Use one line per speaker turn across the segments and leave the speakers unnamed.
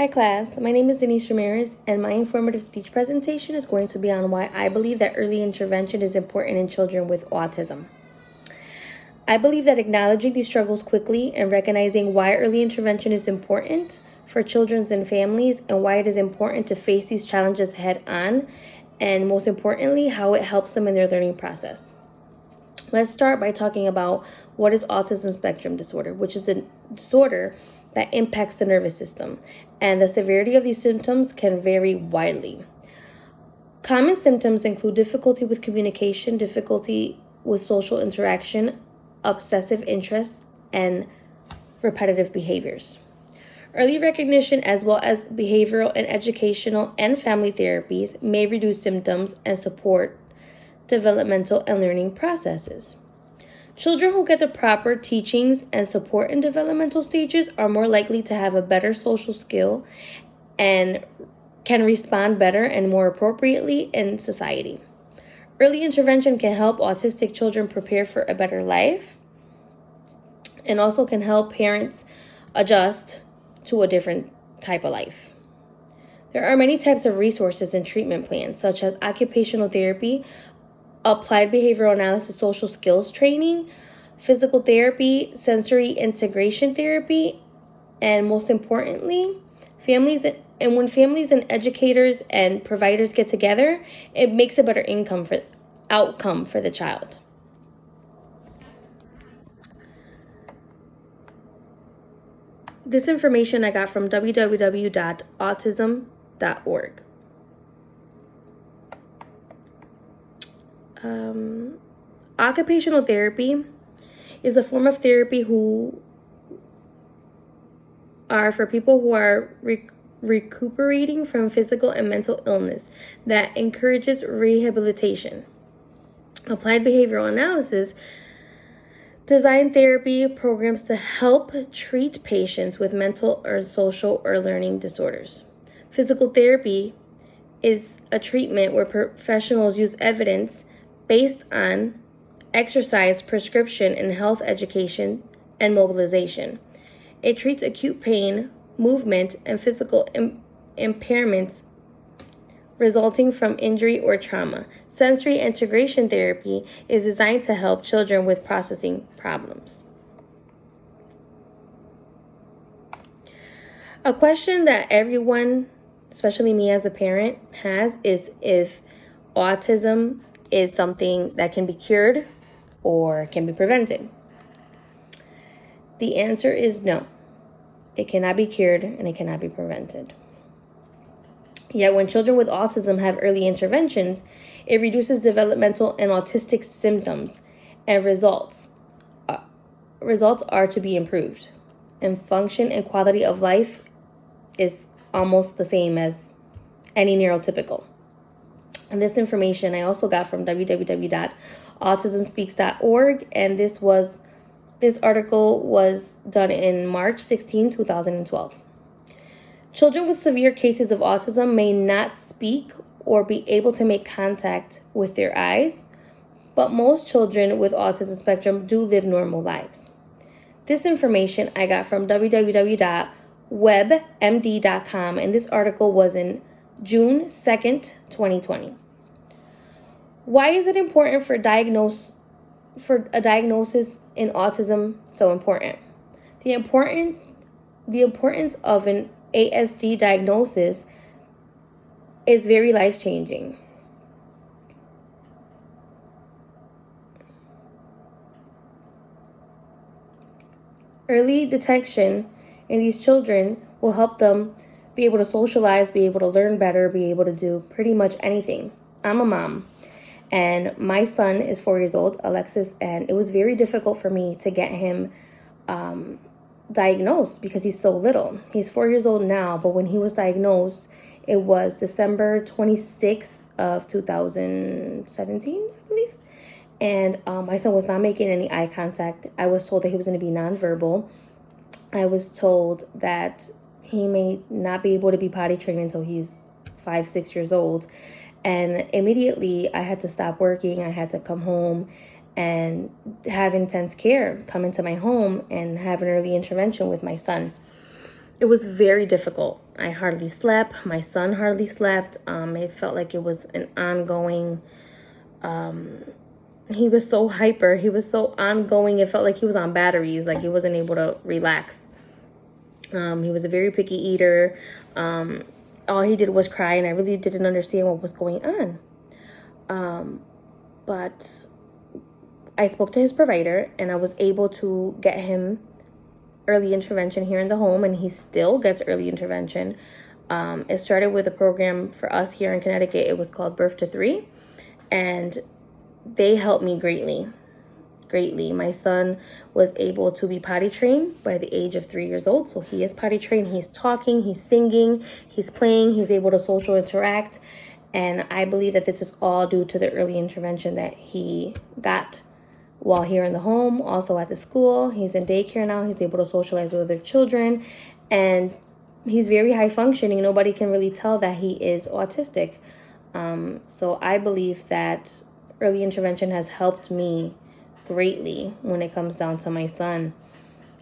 Hi class, my name is Denise Ramirez and my informative speech presentation is going to be on why I believe that early intervention is important in children with autism. I believe that acknowledging these struggles quickly and recognizing why early intervention is important for children and families and why it is important to face these challenges head on, and most importantly, how it helps them in their learning process. Let's start by talking about what is autism spectrum disorder, which is a disorder that impacts the nervous system, and the severity of these symptoms can vary widely. Common symptoms include difficulty with communication, difficulty with social interaction, obsessive interests, and repetitive behaviors. Early recognition, as well as behavioral and educational and family therapies, may reduce symptoms and support developmental and learning processes. Children who get the proper teachings and support in developmental stages are more likely to have a better social skill and can respond better and more appropriately in society. Early intervention can help autistic children prepare for a better life and also can help parents adjust to a different type of life. There are many types of resources and treatment plans, such as occupational therapy, applied behavioral analysis, social skills training, physical therapy, sensory integration therapy, and most importantly, when families and educators and providers get together, it makes a better outcome for the child. This information I got from www.autism.org. Occupational therapy is a form of therapy for people who are recuperating from physical and mental illness that encourages rehabilitation. Applied behavioral analysis design therapy programs to help treat patients with mental or social or learning disorders. Physical therapy is a treatment where professionals use evidence based on exercise, prescription, and health education and mobilization. It treats acute pain, movement, and physical impairments resulting from injury or trauma. Sensory integration therapy is designed to help children with processing problems. A question that everyone, especially me as a parent, has is if autism is something that can be cured or can be prevented. The answer is no. It cannot be cured and it cannot be prevented. Yet when children with autism have early interventions, it reduces developmental and autistic symptoms, and results are to be improved. And function and quality of life is almost the same as any neurotypical. And this information I also got from www.autismspeaks.org, and this article was done in March 16, 2012. Children with severe cases of autism may not speak or be able to make contact with their eyes, but most children with autism spectrum do live normal lives. This information I got from www.webmd.com, and this article was in June 2nd, 2020. Why is it important for a diagnosis in autism so important? The importance of an ASD diagnosis is very life-changing. Early detection in these children will help them be able to socialize, be able to learn better, be able to do pretty much anything. I'm a mom, and my son is 4 years old, Alexis, and it was very difficult for me to get him diagnosed because he's so little. He's 4 years old now, but when he was diagnosed, it was December 26th of 2017, I believe. And my son was not making any eye contact. I was told that he was going to be nonverbal. I was told that he may not be able to be potty trained until he's 5-6 years old. And immediately I had to stop working. I had to come home and have intense care come into my home and have an early intervention with my son. it was very difficult. I hardly slept. My son hardly slept. It felt like it was an ongoing, he was so hyper. He was so ongoing. It felt like he was on batteries, like he wasn't able to relax. He was a very picky eater. All he did was cry, and I really didn't understand what was going on. But I spoke to his provider, and I was able to get him early intervention here in the home, and he still gets early intervention. It started with a program for us here in Connecticut. It was called Birth to 3, and they helped me greatly. My son was able to be potty trained by the age of 3 years old. So he is potty trained. He's talking, he's singing, he's playing, he's able to social interact. And I believe that this is all due to the early intervention that he got while here in the home, also at the school. He's in daycare now. He's able to socialize with other children. And he's very high functioning. Nobody can really tell that he is autistic. So I believe that early intervention has helped me greatly when it comes down to my son.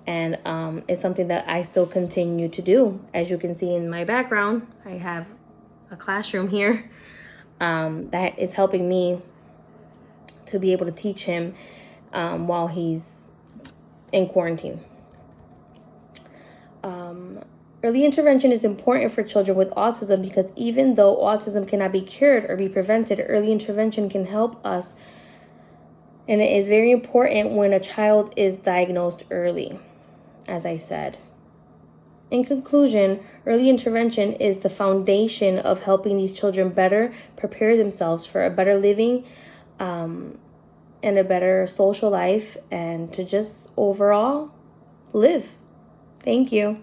And it's something that I still continue to do. As you can see in my background, I have a classroom here that is helping me to be able to teach him while he's in quarantine. Early intervention is important for children with autism because even though autism cannot be cured or be prevented, early intervention can help us. And it is very important when a child is diagnosed early, as I said. In conclusion, early intervention is the foundation of helping these children better prepare themselves for a better living and a better social life, and to just overall live. Thank you.